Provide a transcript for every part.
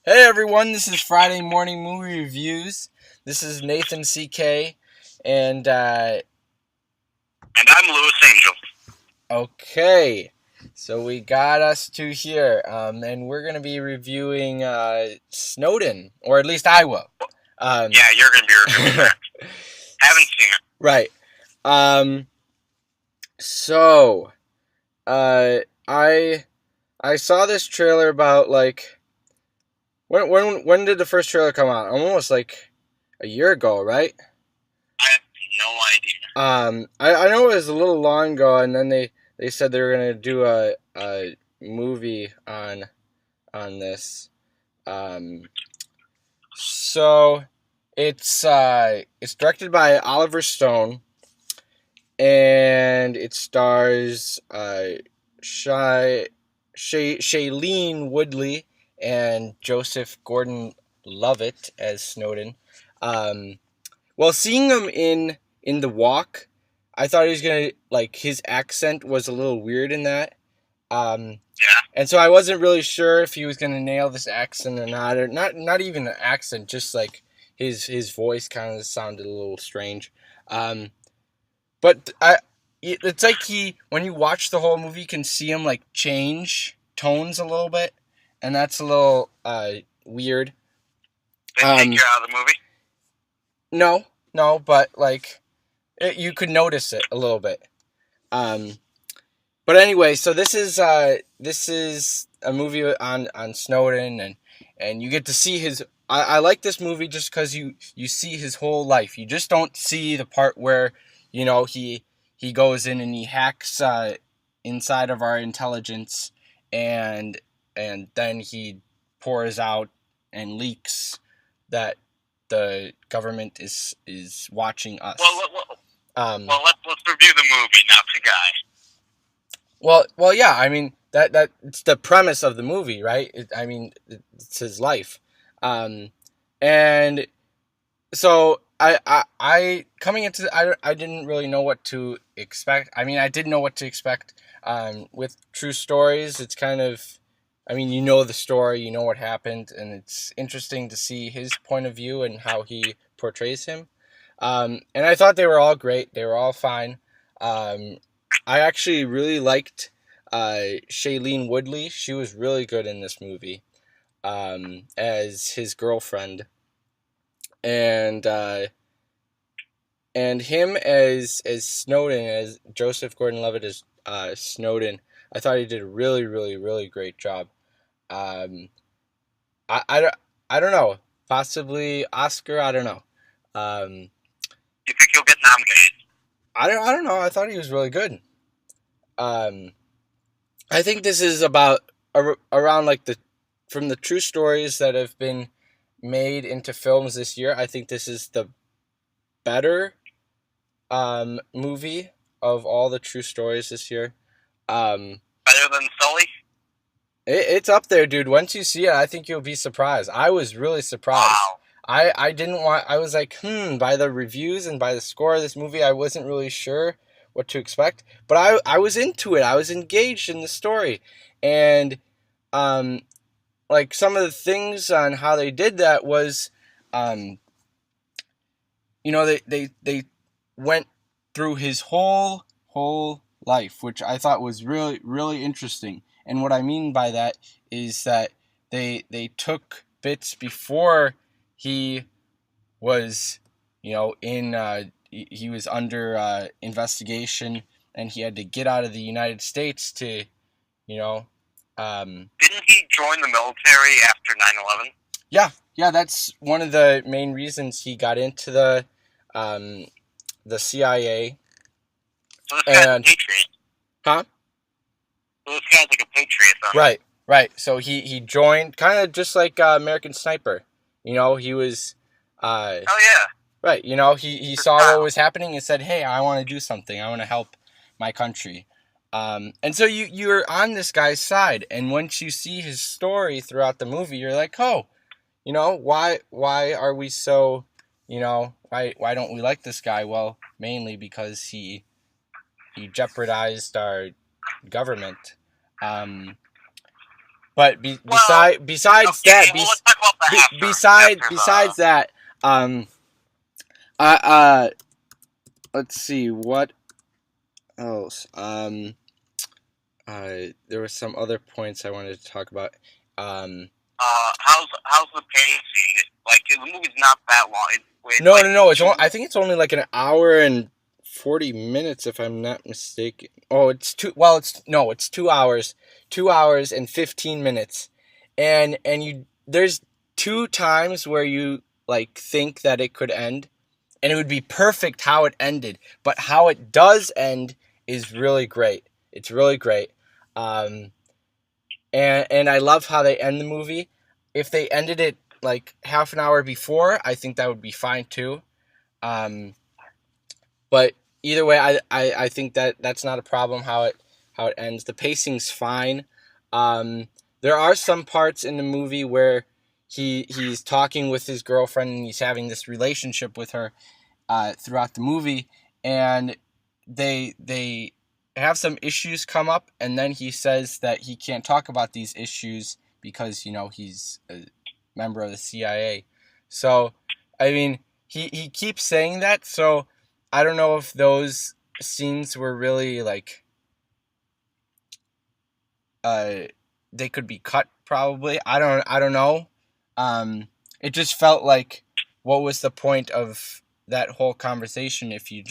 Hey everyone, this is Friday Morning Movie Reviews. This is Nathan CK, and And I'm Louis Angel. okay, so we got us to here, and we're gonna be reviewing Snowden, or at least I will. Yeah, you're going to be reviewing that. Haven't seen it. Right. Um. So, uh, I I saw this trailer about like when did the first trailer come out? Almost like a year ago, right? I have no idea. I know it was a little long ago, and then they said they were gonna do a movie on this. Um, so it's directed by Oliver Stone, and it stars Shailene Woodley and Joseph Gordon-Levitt as Snowden. Um, Well, seeing him in The Walk, I thought he was gonna like his accent was a little weird in that. Um, Yeah. and so I wasn't really sure if he was gonna nail this accent or not even an accent, just like his voice kind of sounded a little strange. Um, but it's like he when you watch the whole movie, you can see him like change tones a little bit, and that's a little weird. They take Um, you out of the movie? no, but like you could notice it a little bit. Um, but anyway, so this is a movie on Snowden, and you get to see his. I like this movie just because you see his whole life. You just don't see the part where he goes in and he hacks inside of our intelligence, and then he pours out and leaks that the government is watching us. Let's review the movie, not the guy. Well, yeah. I mean that it's the premise of the movie, right? It's his life, and so I coming into I didn't really know what to expect. I mean, I did know what to expect. With true stories, it's kind of, I mean, you know the story, you know what happened, and it's interesting to see his point of view and how he portrays him. And I thought they were all great. They were all fine. Um, I actually really liked Shailene Woodley. She was really good in this movie as his girlfriend, and him as Snowden, as Joseph Gordon-Levitt as Snowden. I thought he did a really, really, really great job. Um, I don't know. Possibly Oscar. I don't know. Um, You think he'll get nominated? I don't know. I thought he was really good. Um, I think this is about around like the from the true stories that have been made into films this year. I think this is the better movie of all the true stories this year. Um, Better than Sully? it's up there, dude. Once you see it, I think you'll be surprised. I was really surprised. Wow. I didn't want. I was like, by the reviews and by the score of this movie, I wasn't really sure what to expect. But I was into it. I was engaged in the story, and um, like some of the things on how they did that was, um, they went through his whole life, which I thought was really really interesting. And what I mean by that is that they took bits before he was, in he was under investigation, and he had to get out of the United States to, you know, Didn't he join the military after 9/11? yeah, that's one of the main reasons he got into um, the CIA. So this guy's a And patriot. huh? So this guy's like a patriot, then. Right. So he joined kind of just like American Sniper. He was Oh, yeah. right. He saw what was happening and said, "Hey, I want to do something. I want to help my country." And so you're on this guy's side, and once you see his story throughout the movie, you're like, "Oh, why are we so, why don't we like this guy?" Well, mainly because he jeopardized our government. Um, but Well, besides okay, that, well, the after? besides After besides that, I let's see what else. There were some other points I wanted to talk about. how's the pacing? Like the movie's not that long. No. I think it's only like an hour and 40 minutes, if I'm not mistaken. Oh, it's two. Well, it's 2 hours, 2 hours and 15 minutes, and there's two times where you like think that it could end, and it would be perfect how it ended, but how it does end is really great. It's really great. Um, and I love how they end the movie. If they ended it like half an hour before, I think that would be fine too. Um, but either way, I think that that's not a problem how it ends. The pacing's fine. There are some parts in the movie where he's talking with his girlfriend and he's having this relationship with her throughout the movie, and they have some issues come up, and then he says that he can't talk about these issues because he's a member of the CIA. So, I mean, he keeps saying that. So, I don't know if those scenes were really like they could be cut. Probably. I don't know. It just felt like, what was the point of that whole conversation if you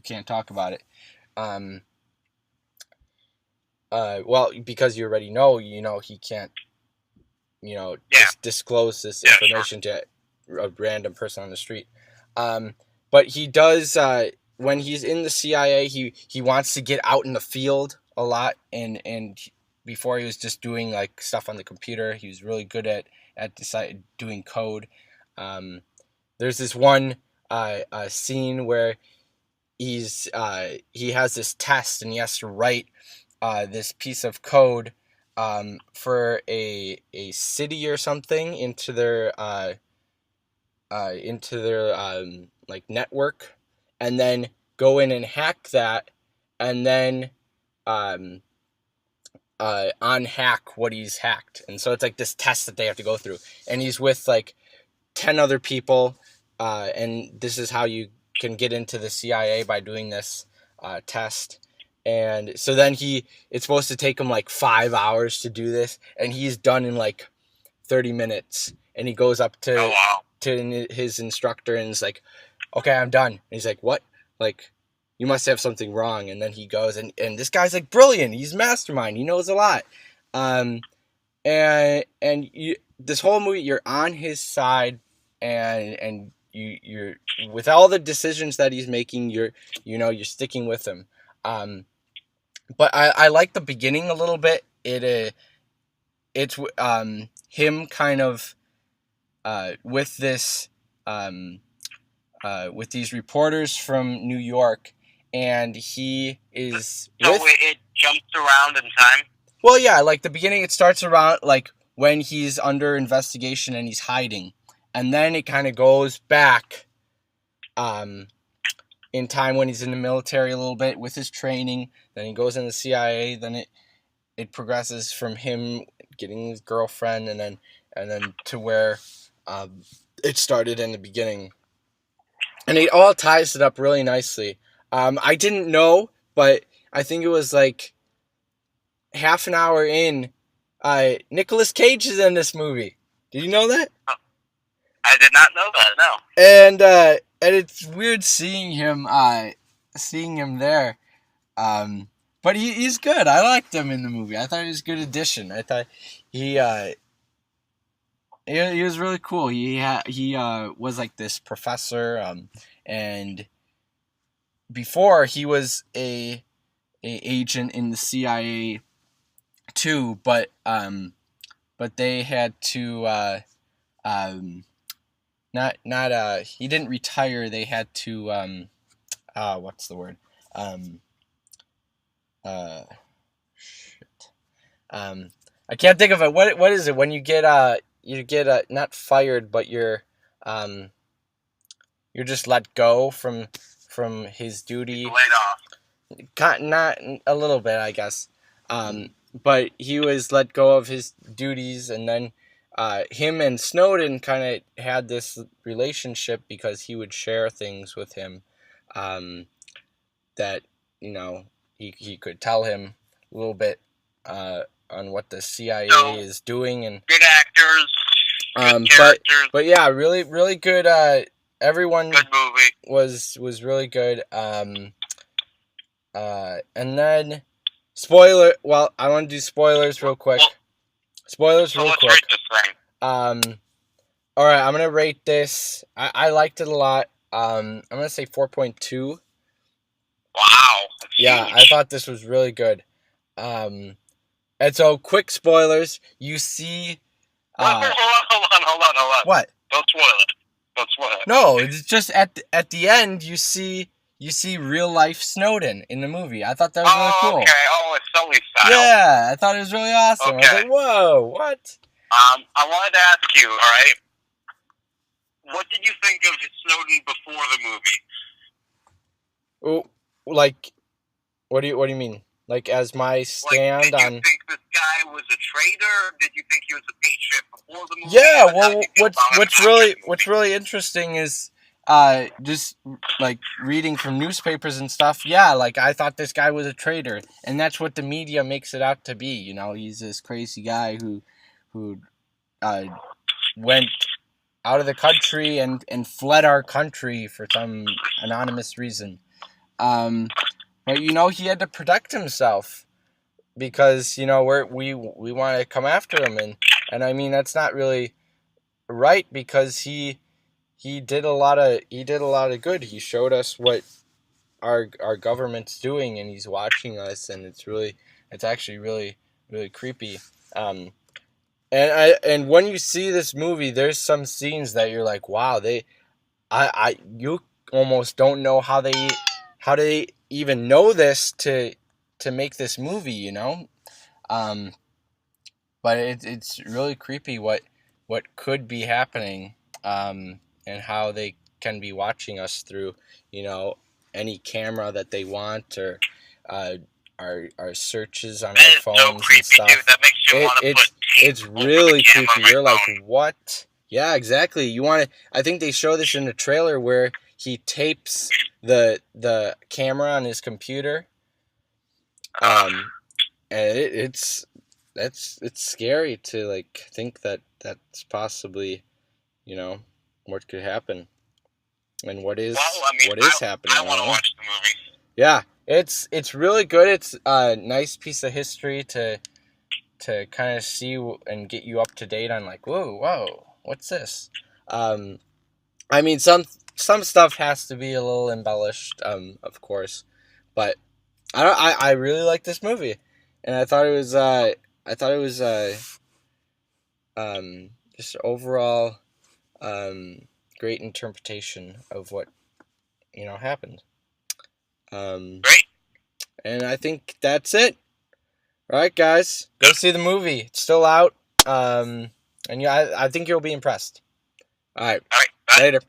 can't talk about it? Well, because you already know, he can't, just disclose this information to a random person on the street. But he does, when he's in the CIA, he wants to get out in the field a lot, and before he was just doing like stuff on the computer. He was really good at doing code. There's this one scene where he has this test and he has to write this piece of code for a city or something into their like network, and then go in and hack that, and then unhack what he's hacked. And so it's like this test that they have to go through, and he's with like 10 other people, and this is how you can get into the CIA, by doing this test. And so then it's supposed to take him like 5 hours to do this, and he's done in like 30 minutes. And he goes up to his instructor and is like, okay, I'm done. And he's like, what? Like, you must have something wrong. And then he goes, and this guy's like brilliant. He's mastermind. He knows a lot. And this whole movie, you're on his side, and you're with all the decisions that he's making, you're sticking with him. But I like the beginning a little bit. It's him kind of with this with these reporters from New York, and he is it jumps around in time. Well, yeah, like the beginning, it starts around like when he's under investigation and he's hiding, and then it kind of goes back in time when he's in the military a little bit with his training. Then he goes in the CIA. Then it progresses from him getting his girlfriend, and then to where it started in the beginning, and it all ties it up really nicely. I didn't know, but I think it was like half an hour in, Nicolas Cage is in this movie. Did you know that? I did not know that. No. And it's weird seeing him there. But he's good. I liked him in the movie. I thought he was a good addition. I thought he was really cool. He was like this professor, and before he was a agent in the CIA too, but they had to not he didn't retire. They had to what's the word? Shit. I can't think of it. What is it when you get not fired, but you're just let go from his duty. Laid off. Not a little bit, I guess. But he was let go of his duties, and then him and Snowden kind of had this relationship because he would share things with him, that he could tell him a little bit on what the CIA is doing, and good actors, good characters. But yeah, really really good. Everyone good movie was really good. And then spoiler. Well, I want to do spoilers real quick. Spoilers real quick. Rate this thing. All right, I'm gonna rate this. I liked it a lot. I'm gonna say 4.2. Wow. Yeah, I thought this was really good. And so, quick spoilers. You see. Hold on. What? Don't spoil it. No, it's just at the end you see real life Snowden in the movie. I thought that was really cool. Okay. Oh, it's Sully style. Yeah, I thought it was really awesome. Okay. I was like, whoa, what? I wanted to ask you, all right? What did you think of Snowden before the movie? Oh, like, what do you mean? Like, as my stand on? Did you think this guy was a traitor? Did you think he was a patriot before the movie? Yeah. Well, what's really interesting is just like reading from newspapers and stuff. Yeah, like I thought this guy was a traitor, and that's what the media makes it out to be. You know, he's this crazy guy who went out of the country and fled our country for some anonymous reason. But he had to protect himself because we want to come after him, and I mean that's not really right because he did a lot of good. He showed us what our government's doing, and he's watching us, and it's actually really really creepy. And when you see this movie, there's some scenes that you're like, wow, you almost don't know how they even know this to make this movie, but it's really creepy what could be happening, and how they can be watching us through, any camera that they want, or our searches on our phones and stuff. Dude. That makes you want to put it's really creepy. You're like, what? Yeah, exactly. You want to? I think they show this in the trailer where he tapes the camera on his computer. And it's scary to like think that that's possibly, what could happen, and what is happening. I want to watch the movie. Yeah, it's really good. It's a nice piece of history to kind of see and get you up to date on, like, whoa, what's this? I mean, some stuff has to be a little embellished, of course, but I really like this movie, and I thought it was just overall great interpretation of what happened. Great. And I think that's it. All right, guys, go see the movie. It's still out. And yeah, I think you'll be impressed. All right. Bye. Later.